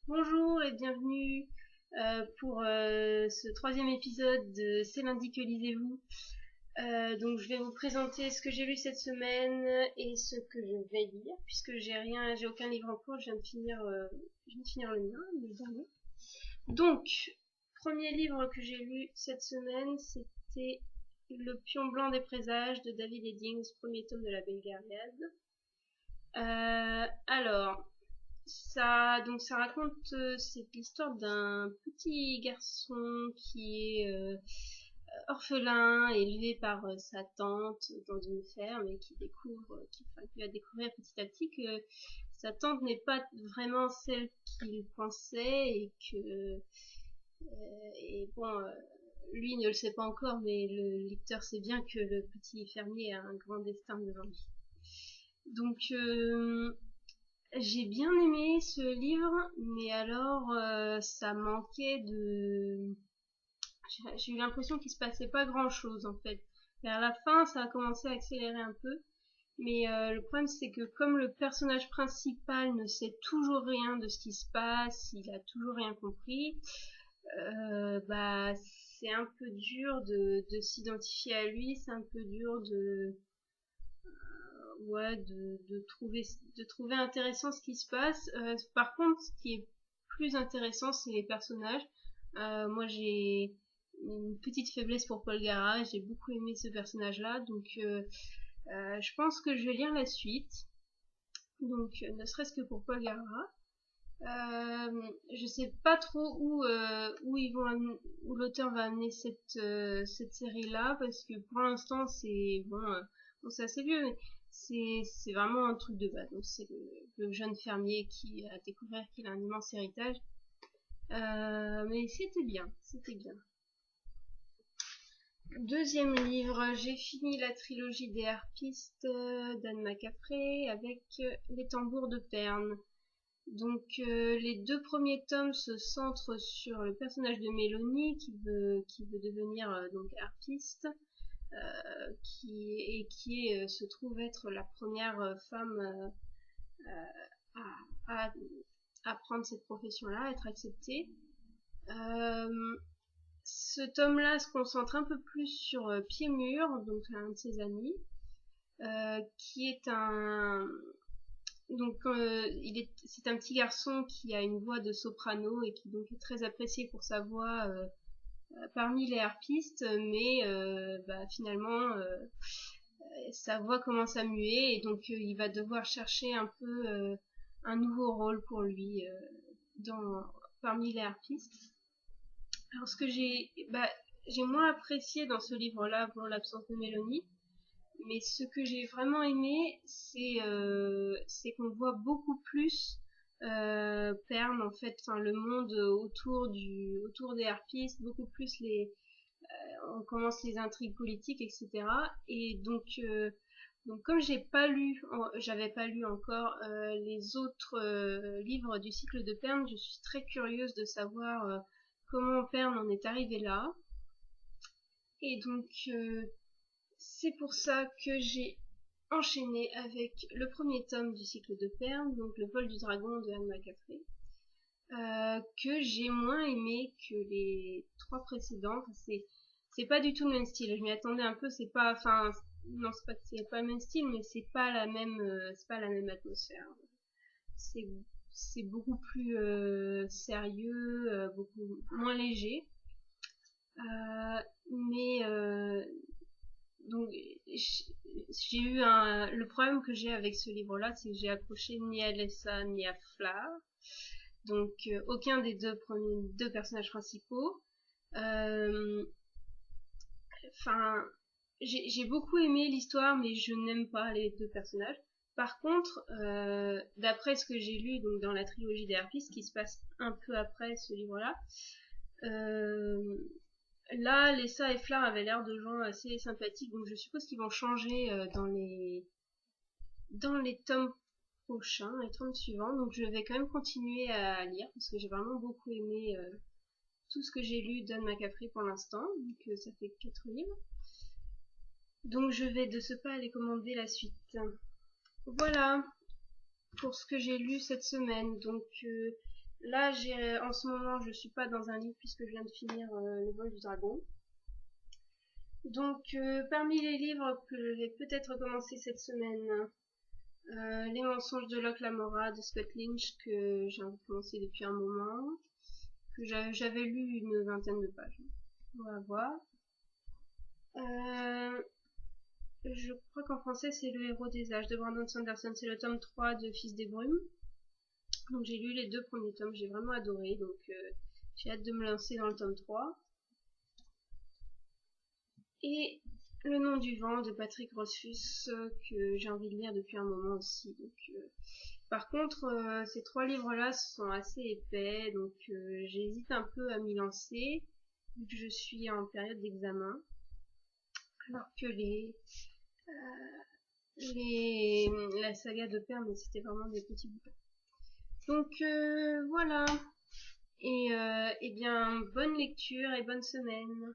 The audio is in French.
Bonjour et bienvenue pour ce troisième épisode de C'est lundi que lisez-vous. Donc je vais vous présenter ce que j'ai lu cette semaine et ce que je vais lire puisque j'ai aucun livre en cours, je viens de finir le mien, le dernier. Donc, premier livre que j'ai lu cette semaine, c'était Le pion blanc des présages de David Eddings, premier tome de la Belgariad. Alors, ça raconte c'est l'histoire d'un petit garçon qui est orphelin, élevé par sa tante dans une ferme et qui va découvrir petit à petit que sa tante n'est pas vraiment celle qu'il pensait et que et bon lui ne le sait pas encore, mais le lecteur sait bien que le petit fermier a un grand destin devant lui. Donc j'ai bien aimé ce livre, mais alors ça manquait de... J'ai eu l'impression qu'il se passait pas grand-chose en fait. Vers la fin, ça a commencé à accélérer un peu, mais le problème c'est que comme le personnage principal ne sait toujours rien de ce qui se passe, il a toujours rien compris, bah c'est un peu dur de s'identifier à lui, c'est un peu dur de trouver intéressant ce qui se passe. Par contre, ce qui est plus intéressant, c'est les personnages. Moi, j'ai une petite faiblesse pour Paul Gara, j'ai beaucoup aimé ce personnage-là, donc je pense que je vais lire la suite. Donc, ne serait-ce que pour Paul Gara. Je sais pas trop où l'auteur va amener cette série-là, parce que pour l'instant, bon, c'est assez vieux, mais c'est vraiment un truc de base. Donc, c'est le jeune fermier qui a découvert qu'il a un immense héritage. Mais c'était bien. Deuxième livre, j'ai fini la trilogie des harpistes d'Anne McCaffrey avec Les tambours de Perne. Donc les deux premiers tomes se centrent sur le personnage de Mélanie qui veut devenir donc harpiste, se trouve être la première femme à, à, à prendre cette profession-là, à être acceptée. Euh, Ce tome-là se concentre un peu plus sur Pied-Mur, donc un de ses amis, qui est c'est un petit garçon qui a une voix de soprano et qui donc est très apprécié pour sa voix parmi les harpistes, mais finalement sa voix commence à muer et donc il va devoir chercher un peu un nouveau rôle pour lui parmi les harpistes. Alors ce que j'ai moins apprécié dans ce livre-là pour l'absence de Mélanie, mais ce que j'ai vraiment aimé, c'est qu'on voit beaucoup plus Pern en fait, enfin le monde autour des harpistes, beaucoup plus on commence les intrigues politiques, etc. Et donc comme j'avais pas lu encore les autres livres du cycle de Pern, je suis très curieuse de savoir comment Pern en est arrivé là. Et donc c'est pour ça que j'ai enchaîné avec le premier tome du cycle de Pern, donc Le vol du dragon de Anne McCaffrey, que j'ai moins aimé que les trois précédents. C'est pas du tout le même style. Je m'y attendais un peu. Non, c'est pas le même style, mais c'est pas la même atmosphère. C'est, c'est beaucoup plus sérieux, beaucoup moins léger. Mais donc j'ai eu le problème que j'ai avec ce livre-là, c'est que j'ai accroché ni à Lessa ni à Fleur. Donc aucun des deux personnages principaux. Euh, Enfin, j'ai beaucoup aimé l'histoire, mais je n'aime pas les deux personnages. Par contre, d'après ce que j'ai lu donc dans la trilogie des harpistes, qui se passe un peu après ce livre-là, euh, là, Lessa et Fleur avaient l'air de gens assez sympathiques, donc je suppose qu'ils vont changer dans les tomes prochains, les tomes suivants. Donc je vais quand même continuer à lire parce que j'ai vraiment beaucoup aimé tout ce que j'ai lu d'Anne McCaffrey pour l'instant, vu que ça fait 4 livres. Donc je vais de ce pas aller commander la suite. Voilà pour ce que j'ai lu cette semaine. Donc Là, en ce moment, je suis pas dans un livre puisque je viens de finir Le vol du dragon. Donc, parmi les livres que je vais peut-être commencer cette semaine, Les mensonges de Locke Lamora de Scott Lynch que j'ai envie de commencer depuis un moment, que j'avais lu une vingtaine de pages. On va voir. Euh, je crois qu'en français c'est Le héros des âges de Brandon Sanderson, c'est le tome 3 de Fils des brumes. Donc j'ai lu les deux premiers tomes, j'ai vraiment adoré, donc j'ai hâte de me lancer dans le tome 3. Et Le nom du vent de Patrick Rothfuss que j'ai envie de lire depuis un moment aussi. Donc, par contre, ces trois livres-là sont assez épais, donc j'hésite un peu à m'y lancer vu que je suis en période d'examen, alors que la saga de Perle, c'était vraiment des petits bouquins. Donc voilà. Et bien, bonne lecture et bonne semaine.